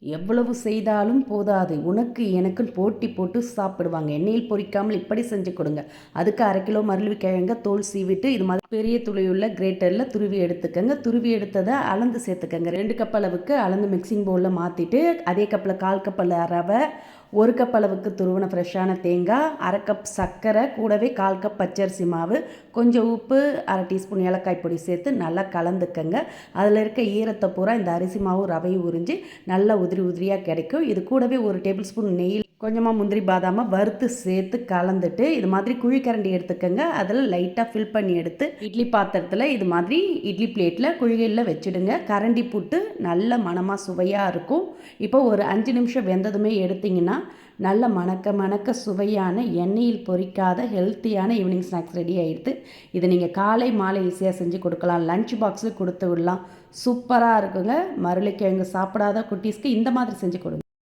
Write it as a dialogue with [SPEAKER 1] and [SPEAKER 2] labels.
[SPEAKER 1] எவ்வளவு செய்தாலும் போதாது, உனக்கு எனக்குன்னு போட்டி போட்டு சாப்பிடுவாங்க. எண்ணெயில் பொரிக்காமல் இப்படி செஞ்சு கொடுங்க. அதுக்கு 1/2 கிலோ மரவள்ளிக்கிழங்க தோல் சீவிட்டு இது மாதிரி பெரிய துளியுள்ள கிரேட்டரில் துருவி எடுத்துக்கங்க. துருவி எடுத்ததை அளந்து சேர்த்துக்கங்க. 2 கப் அளவுக்கு அளந்து மிக்சிங் பவுலில் மாற்றிட்டு, அதே கப்பில் 1/4 கப் ரவை, 1 கப் அளவுக்கு துருவின ஃப்ரெஷ்ஷான தேங்காய், 1/2 கப் சர்க்கரை, கூடவே 1/4 கப் பச்சரிசி மாவு, கொஞ்சம் உப்பு, 1/2 டீஸ்பூன் ஏலக்காய் பொடி சேர்த்து நல்லா கலந்துக்கங்க. அதில் இருக்க ஈரத்தை பூரா இந்த அரிசி மாவு ரவையும் உறிஞ்சி நல்லா உதிரி உதிரியாக கிடைக்கும். இது கூடவே 1 டேபிள் ஸ்பூன் நெய், கொஞ்சமாக முந்திரி பாதாமை வறுத்து சேர்த்து கலந்துட்டு இது மாதிரி குழிக்கரண்டி எடுத்துக்கங்க. அதில் லைட்டாக ஃபில் பண்ணி எடுத்து இட்லி பாத்திரத்தில் இது மாதிரி இட்லி பிளேட்டில் குழிகளில் வச்சுடுங்க. கரண்டி புட்டு நல்ல மணமாக சுவையாக இருக்கும். இப்போ ஒரு 5 நிமிஷம் வெந்ததுமே எடுத்திங்கன்னா நல்ல மணக்க மணக்க சுவையான எண்ணெயில் பொரிக்காத ஹெல்த்தியான ஈவினிங் ஸ்நாக்ஸ் ரெடி ஆகிடுது. இதை நீங்கள் காலை மாலை ஈஸியாக செஞ்சு கொடுக்கலாம். லஞ்ச் பாக்ஸில் கொடுத்து விடலாம். சூப்பராக இருக்குங்க. மரவள்ளிக்கிழங்கு சாப்பிடாத குட்டீஸ்க்கு இந்த மாதிரி செஞ்சு கொடுங்க.